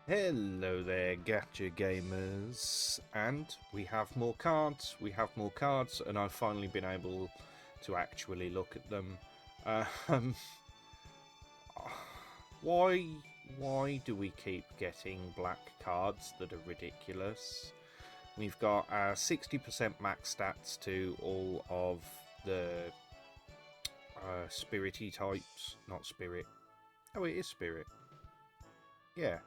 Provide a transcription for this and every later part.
Hello there, Gacha gamers, and we have more cards. And I've finally been able to actually look at them. Um, why, why do we keep getting black cards that are ridiculous? We've got 60% max stats to all of the spirity types, not spirit. Oh, it is spirit. Yeah,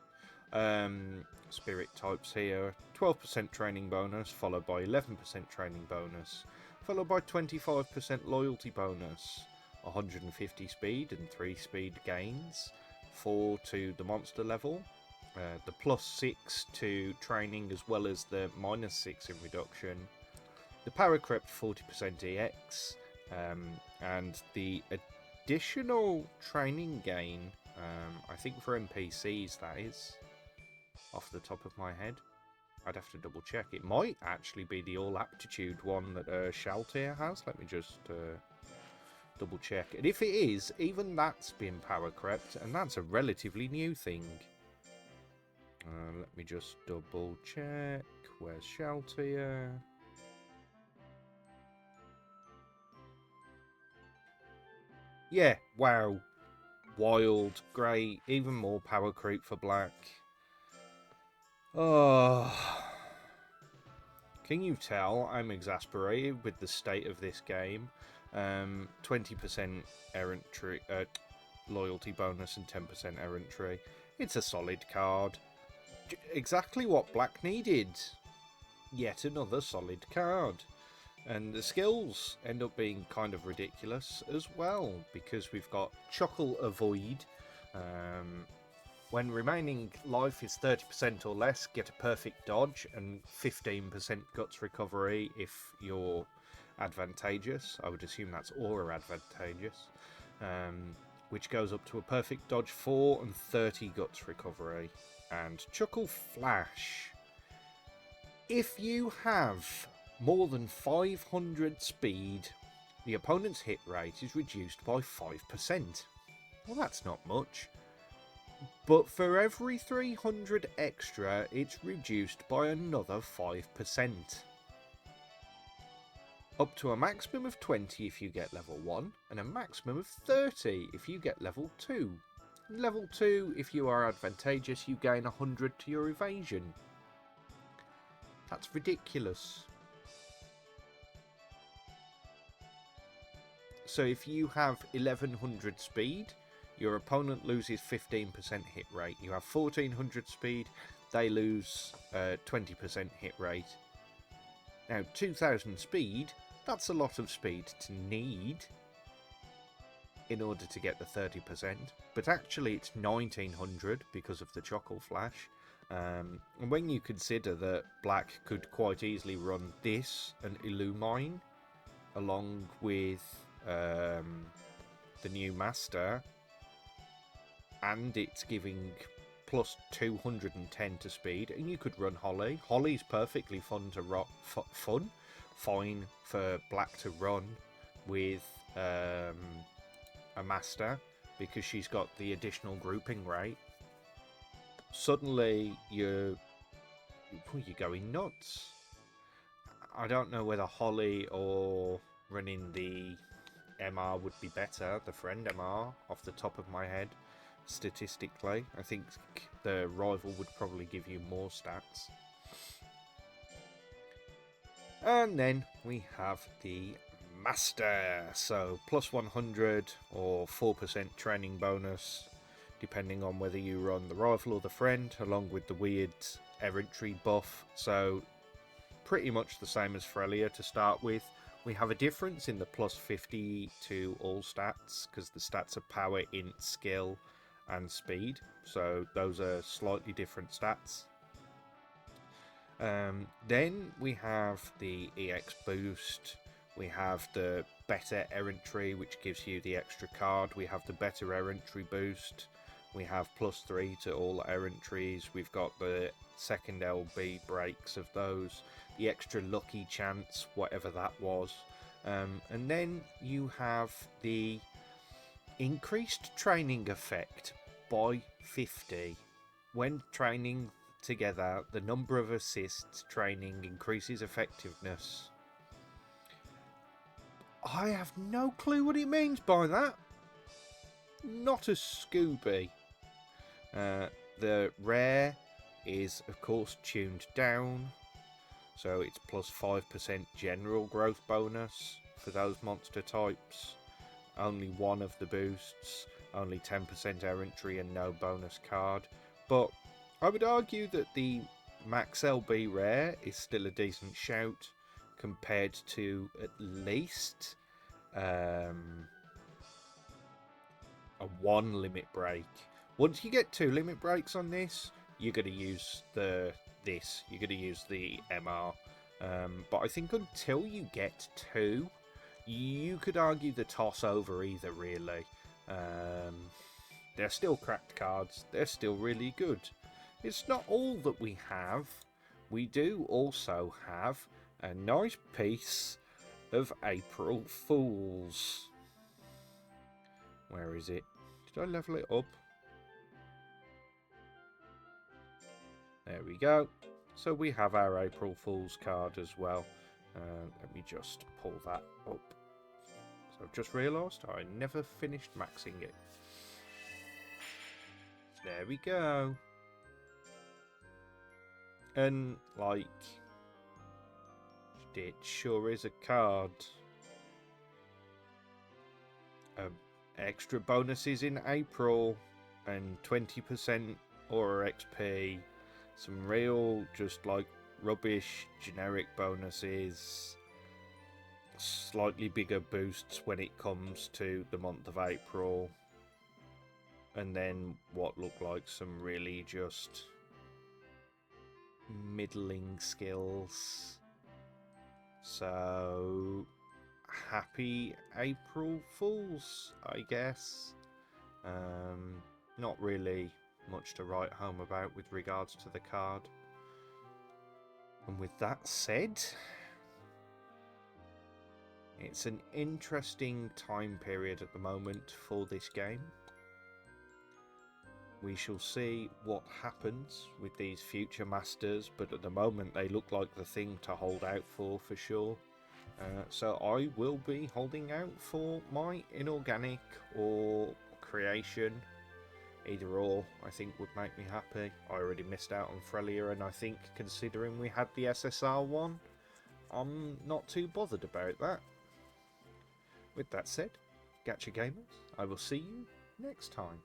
spirit types here. 12% training bonus, followed by 11% training bonus, followed by 25% loyalty bonus, 150 speed and 3 speed gains, 4 to the monster level, the plus 6 to training as well as the minus 6 in reduction, the power crept 40% EX, and the additional training gain, I think for NPCs that is, off the top of my head. I'd have to double check. It might actually be the all aptitude one that Shaltier has. Let me just double check. And if it is, even that's been power crept, and that's a relatively new thing. Let me just double check. Where's Shaltier? Yeah, wow. Wild, great, even more power creep for black. Oh, can you tell I'm exasperated with the state of this game? 20% errantry, loyalty bonus and 10% errantry. It's a solid card. Exactly what black needed. Yet another solid card. And the skills end up being kind of ridiculous as well, because we've got Chuckle Avoid. When remaining life is 30% or less, get a perfect dodge and 15% guts recovery if you're advantageous. I would assume that's aura advantageous. Which goes up to a perfect dodge 4 and 30 guts recovery. And Chuckle Flash. If you have more than 500 speed, the opponent's hit rate is reduced by 5%. Well, that's not much. But for every 300 extra, it's reduced by another 5%. Up to a maximum of 20 if you get level 1, and a maximum of 30 if you get level 2. Level 2, if you are advantageous, you gain 100 to your evasion. That's ridiculous. So if you have 1100 speed, your opponent loses 15% hit rate. You have 1400 speed, they lose 20% hit rate. Now 2000 speed, that's a lot of speed to need in order to get the 30%, but actually it's 1900 because of the Chuckle Flash. And when you consider that black could quite easily run this and Illumine along with the new master, and it's giving plus 210 to speed, and you could run Holly. Holly's perfectly fun to fine for black to run with a master because she's got the additional grouping rate. Suddenly you're going nuts. I don't know whether Holly or running the MR would be better, the friend MR, off the top of my head. Statistically, I think the rival would probably give you more stats. And then we have the Master, so plus 100 or 4% training bonus, depending on whether you run the rival or the friend, along with the weird errantry buff. So pretty much the same as Frelia to start with. We have a difference in the plus 50 to all stats, because the stats are power, int, skill, and speed. So those are slightly different stats. Then we have the EX boost. We have the better errantry, which gives you the extra card. We have the better errantry boost. We have plus 3 to all errantries. We've got the second LB breaks of those. The extra lucky chance, whatever that was. And then you have the increased training effect by 50. when training together, the number of assists training increases effectiveness. I have no clue what it means by that. Not a Scooby. The rare is, of course, tuned down. So it's plus 5% general growth bonus for those monster types. Only one of the boosts. Only 10% errantry and no bonus card. But I would argue that the Max LB rare is still a decent shout compared to at least a 1 limit break. Once you get 2 limit breaks on this, you're going to use you're going to use the MR. But I think until you get 2, you could argue the toss over either, really. They're still cracked cards. They're still really good. It's not all that we have. We do also have a nice piece of April Fools. Where is it? Did I level it up? There we go. So we have our April Fool's card as well. Let me just pull that up. So I've just realised I never finished maxing it. There we go. And, like, it sure is a card. Extra bonuses in April and 20% Aura XP. Some real, just like, rubbish generic bonuses. Slightly bigger boosts when it comes to the month of April. And then what look like some really just middling skills. So happy April Fools, I guess. Not really much to write home about with regards to the card. And with that said, it's an interesting time period at the moment for this game. We shall see what happens with these future masters, but at the moment they look like the thing to hold out for sure. So I will be holding out for my inorganic or creation. Either or, I think, would make me happy. I already missed out on Frelia, and I think, considering we had the SSR one, I'm not too bothered about that. With that said, Gacha Gamers, I will see you next time.